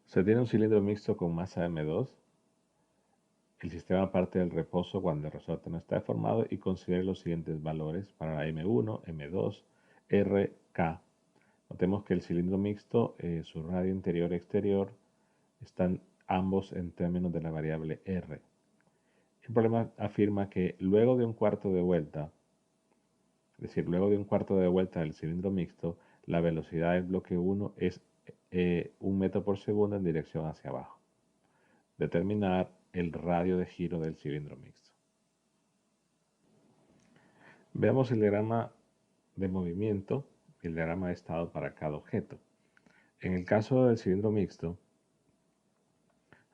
Se tiene un cilindro mixto con masa M2. El sistema parte del reposo cuando el resorte no está deformado y considere los siguientes valores para la M1, M2, R, K. Notemos que el cilindro mixto, su radio interior y exterior, están ambos en términos de la variable R. El problema afirma que luego de un cuarto de vuelta, es decir, luego de un cuarto de vuelta del cilindro mixto, la velocidad del bloque 1 es 1 metro por segundo en dirección hacia abajo. Determinar el radio de giro del cilindro mixto. Veamos el diagrama de movimiento y el diagrama de estado para cada objeto. En el caso del cilindro mixto,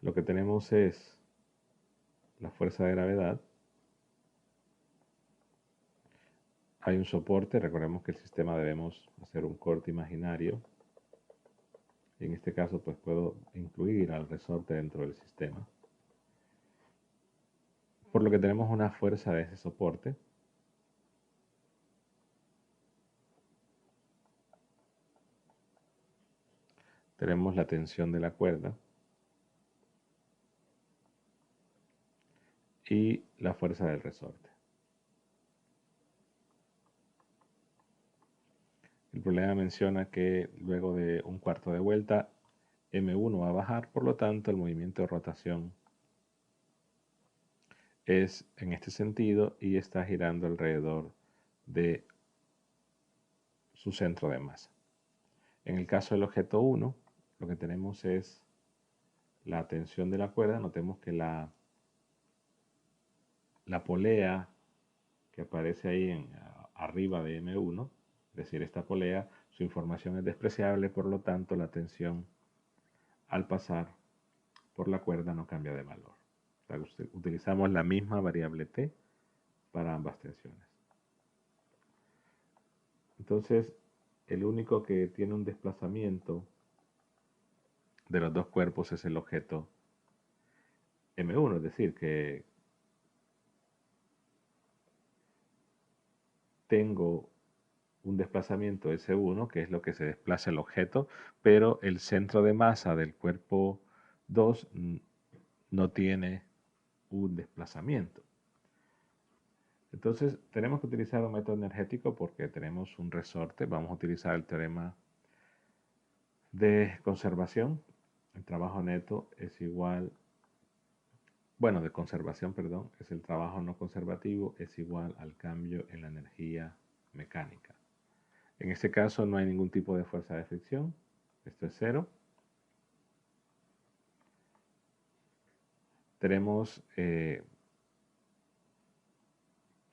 lo que tenemos es la fuerza de gravedad. Hay un soporte, recordemos que el sistema debemos hacer un corte imaginario. Y en este caso, pues puedo incluir al resorte dentro del sistema. Por lo que tenemos una fuerza de ese soporte. Tenemos la tensión de la cuerda. Y la fuerza del resorte. El problema menciona que luego de un cuarto de vuelta, M1 va a bajar, por lo tanto el movimiento de rotación es en este sentido y está girando alrededor de su centro de masa. En el caso del objeto 1, lo que tenemos es la tensión de la cuerda. Notemos que la polea que aparece ahí arriba de M1, es decir, esta polea, su información es despreciable, por lo tanto la tensión al pasar por la cuerda no cambia de valor. O sea, utilizamos la misma variable T para ambas tensiones. Entonces, el único que tiene un desplazamiento de los dos cuerpos es el objeto M1, es decir, que tengo un desplazamiento S1, que es lo que se desplaza el objeto, pero el centro de masa del cuerpo 2 no tiene un desplazamiento. Entonces, tenemos que utilizar un método energético porque tenemos un resorte. Vamos a utilizar el teorema de conservación. El trabajo neto es igual, bueno, de conservación, perdón, es el trabajo no conservativo, es igual al cambio en la energía mecánica. En este caso no hay ningún tipo de fuerza de fricción. Esto es cero. Tenemos que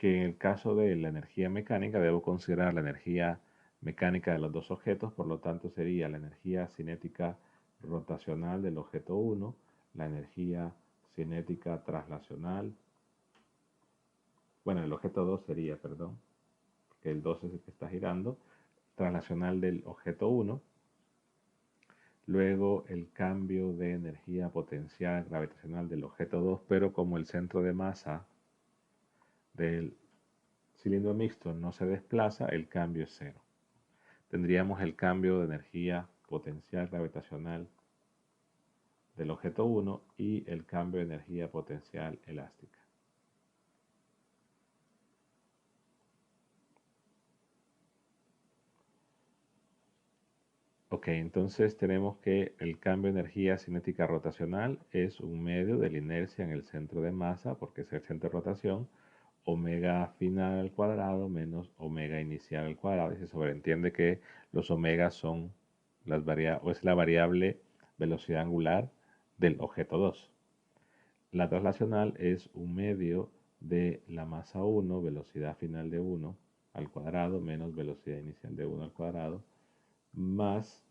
en el caso de la energía mecánica debo considerar la energía mecánica de los dos objetos, por lo tanto sería la energía cinética rotacional del objeto 1, la energía cinética traslacional, bueno, el objeto 2 sería, perdón, que el 2 es el que está girando, traslacional del objeto 1, luego el cambio de energía potencial gravitacional del objeto 2, pero como el centro de masa del cilindro mixto no se desplaza, el cambio es cero. Tendríamos el cambio de energía potencial gravitacional del objeto 1 y el cambio de energía potencial elástica. Ok, entonces tenemos que el cambio de energía cinética rotacional es un medio de la inercia en el centro de masa, porque es el centro de rotación, omega final al cuadrado menos omega inicial al cuadrado. Y se sobreentiende que los omegas son es la variable velocidad angular del objeto 2. La traslacional es un medio de la masa 1, velocidad final de 1 al cuadrado menos velocidad inicial de 1 al cuadrado, más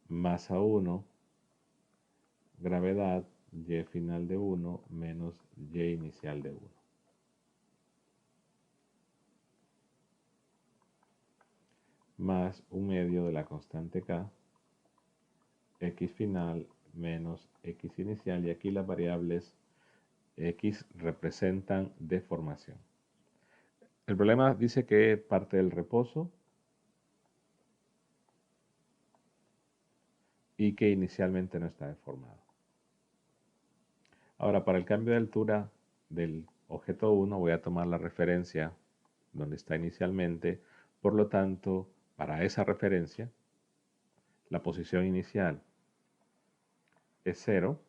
masa 1, gravedad, y final de 1 menos y inicial de 1. Más un medio de la constante K, x final menos x inicial, y aquí las variables x representan deformación. El problema dice que parte del reposo y que inicialmente no está deformado. Ahora, para el cambio de altura del objeto 1 voy a tomar la referencia donde está inicialmente. Por lo tanto, para esa referencia, la posición inicial es 0,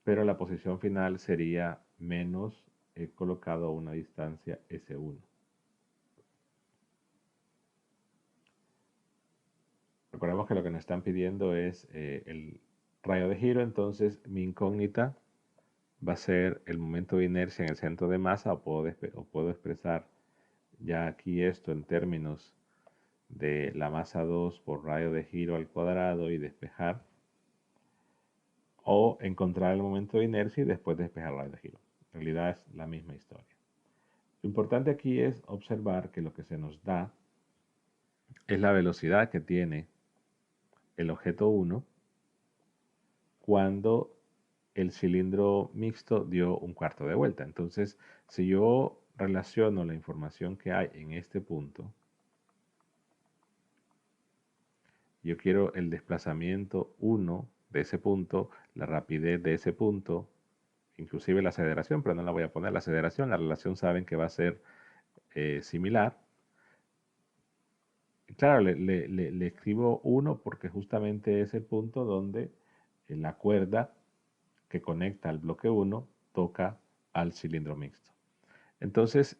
pero la posición final sería menos, he colocado a una distancia S1. Recordemos que lo que nos están pidiendo es el radio de giro, entonces mi incógnita va a ser el momento de inercia en el centro de masa, o puedo expresar ya aquí esto en términos de la masa 2 por radio de giro al cuadrado y despejar, o encontrar el momento de inercia y después despejar el radio de giro. En realidad es la misma historia. Lo importante aquí es observar que lo que se nos da es la velocidad que tiene el objeto 1 cuando el cilindro mixto dio un cuarto de vuelta. Entonces, si yo relaciono la información que hay en este punto, yo quiero el desplazamiento 1 de ese punto, la rapidez de ese punto, inclusive la aceleración, pero no la voy a poner la aceleración, la relación saben que va a ser similar. Claro, le escribo 1 porque justamente es el punto donde la cuerda que conecta al bloque 1 toca al cilindro mixto. Entonces,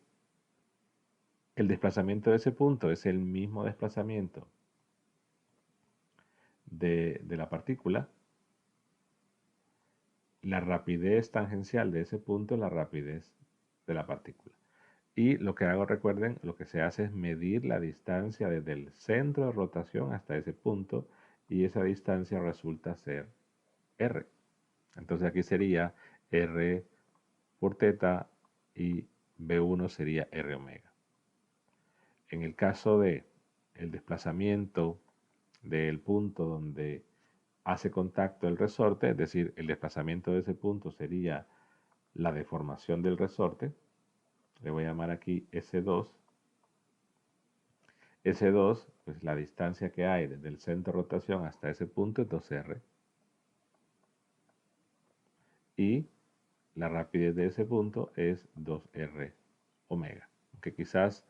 el desplazamiento de ese punto es el mismo desplazamiento de la partícula. La rapidez tangencial de ese punto es la rapidez de la partícula. Y lo que hago, recuerden, lo que se hace es medir la distancia desde el centro de rotación hasta ese punto, y esa distancia resulta ser r. Entonces aquí sería r por teta y v1 sería r omega. En el caso de el desplazamiento del punto donde hace contacto el resorte, es decir, el desplazamiento de ese punto sería la deformación del resorte, le voy a llamar aquí S2. S2, pues la distancia que hay desde el centro de rotación hasta ese punto es 2R. Y la rapidez de ese punto es 2R omega. Aunque quizás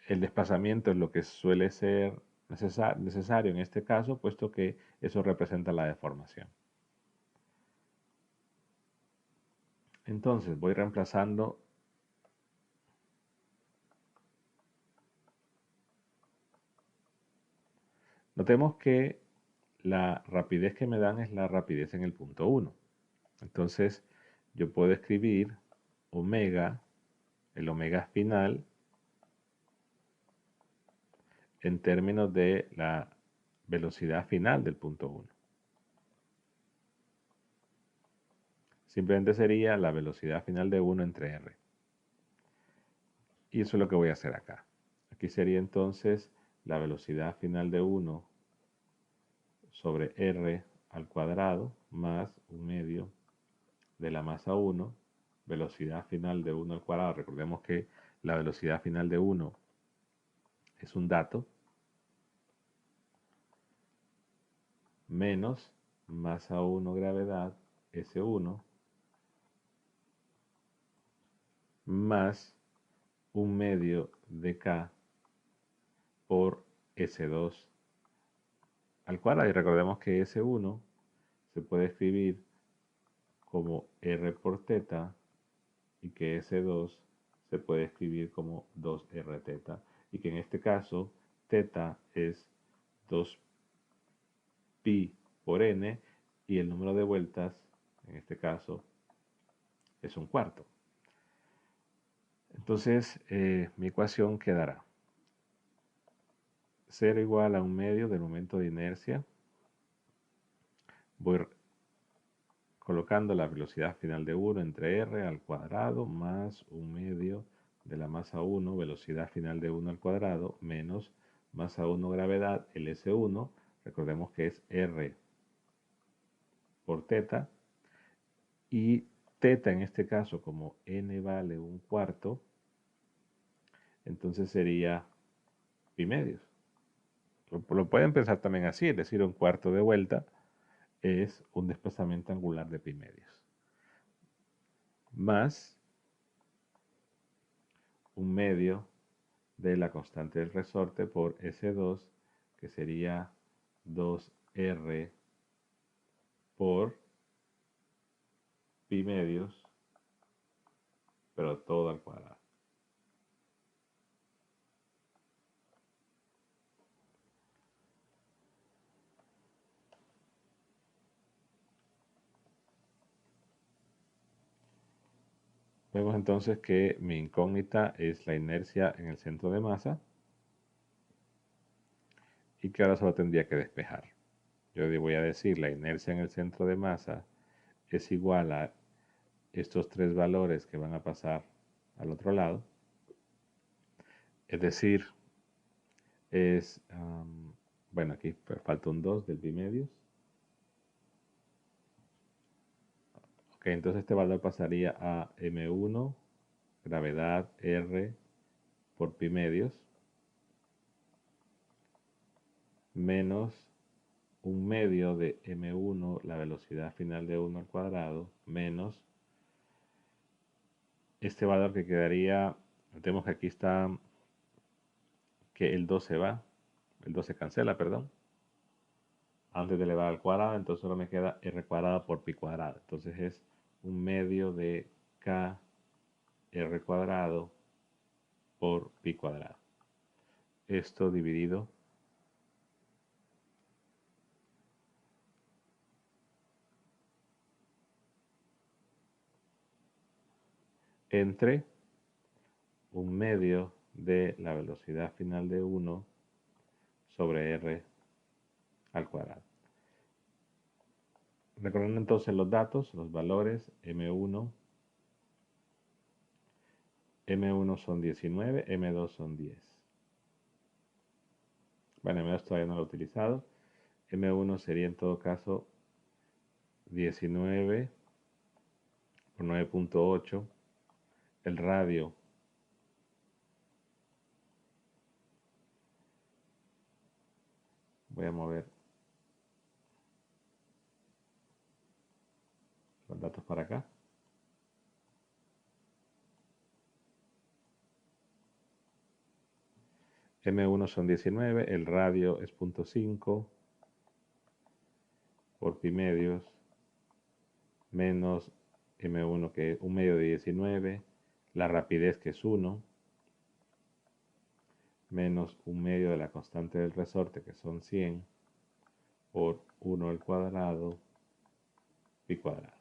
el desplazamiento es lo que suele ser necesario en este caso, puesto que eso representa la deformación. Entonces voy reemplazando Notemos que la rapidez que me dan es la rapidez en el punto 1. Entonces, yo puedo escribir omega, el omega final, en términos de la velocidad final del punto 1. Simplemente sería la velocidad final de 1 entre r. Y eso es lo que voy a hacer acá. Aquí sería entonces la velocidad final de 1 sobre r al cuadrado más 1/2 de la masa 1, velocidad final de 1 al cuadrado. Recordemos que la velocidad final de 1 es un dato, menos masa 1 gravedad S1 más 1/2 de K por S2 al cuadrado. Y recordemos que S1 se puede escribir como R por teta y que S2 se puede escribir como 2R teta, y que en este caso teta es 2pi por n y el número de vueltas en este caso es un cuarto. Entonces mi ecuación quedará 0 igual a 1/2 del momento de inercia. Voy colocando la velocidad final de 1 entre r al cuadrado más 1/2 de la masa 1, velocidad final de 1 al cuadrado, menos masa 1 gravedad, el S1, recordemos que es r por teta, y teta en este caso como n vale un cuarto, entonces sería pi medios. Lo pueden pensar también así, es decir, un cuarto de vuelta es un desplazamiento angular de pi medios. Más un medio de la constante del resorte por S2, que sería 2R por pi medios, pero todo al cuadrado. Vemos entonces que mi incógnita es la inercia en el centro de masa y que ahora solo tendría que despejar. Yo voy a decir la inercia en el centro de masa es igual a estos tres valores que van a pasar al otro lado. Es decir, es, bueno, aquí falta un 2 del pi medios. Ok, entonces este valor pasaría a m1, gravedad r por pi medios, menos un medio de m1, la velocidad final de 1 al cuadrado, menos este valor que quedaría, notemos que aquí está que el 2 se va, el 2 se cancela, perdón, antes de elevar al cuadrado, entonces solo me queda r cuadrado por pi cuadrado. Entonces es un medio de k r cuadrado por pi cuadrado. Esto dividido entre un medio de la velocidad final de 1 sobre r al cuadrado. Recordando entonces los datos, los valores m1 son 19, m2 son 10. Bueno, m2 todavía no lo he utilizado. m1 sería en todo caso 19 por 9.8. El radio voy a mover los datos para acá. M1 son 19, el radio es 0.5 por pi medios menos M1 que es un medio de 19, la rapidez que es 1, menos un medio de la constante del resorte que son 100 por 1 al cuadrado pi cuadrado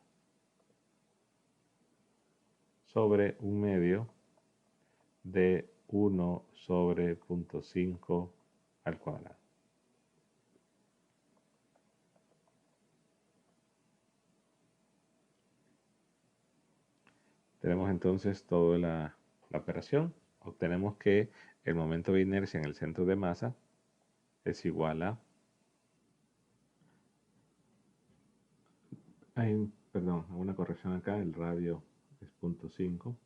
sobre un medio de 1 sobre 0.5 al cuadrado. Tenemos entonces toda la operación. Obtenemos que el momento de inercia en el centro de masa es igual a... perdón, hago una corrección acá, el radio es 0.5.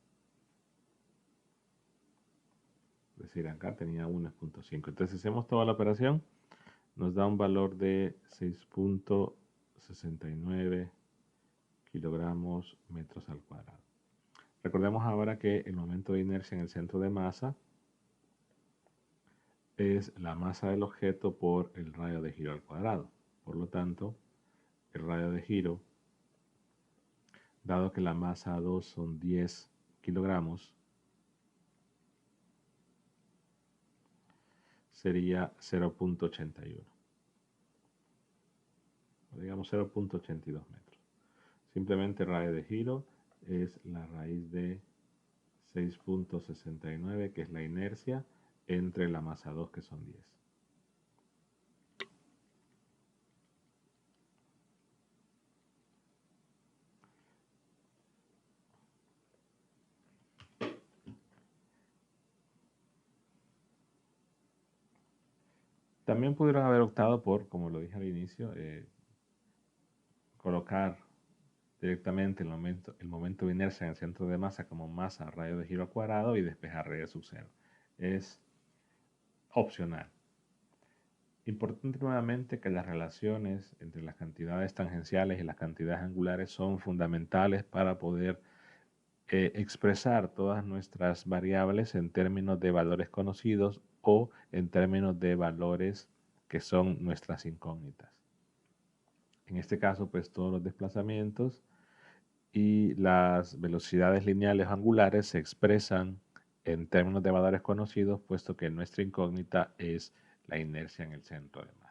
Es decir, acá tenía 1.5. Entonces hacemos toda la operación, nos da un valor de 6.69 kilogramos metros al cuadrado. Recordemos ahora que el momento de inercia en el centro de masa es la masa del objeto por el radio de giro al cuadrado. Por lo tanto, el radio de giro, dado que la masa 2 son 10 kilogramos, sería 0.81. Digamos 0.82 metros. Simplemente radio de giro es la raíz de 6.69, que es la inercia, entre la masa 2, que son 10. También pudieron haber optado por, como lo dije al inicio, colocar directamente el momento de inercia en el centro de masa como masa radio de giro al cuadrado y despejar R sub 0. es opcional. Importante nuevamente que las relaciones entre las cantidades tangenciales y las cantidades angulares son fundamentales para poder expresar todas nuestras variables en términos de valores conocidos o en términos de valores que son nuestras incógnitas. En este caso, pues todos los desplazamientos y las velocidades lineales o angulares se expresan en términos de valores conocidos, puesto que nuestra incógnita es la inercia en el centro de masa.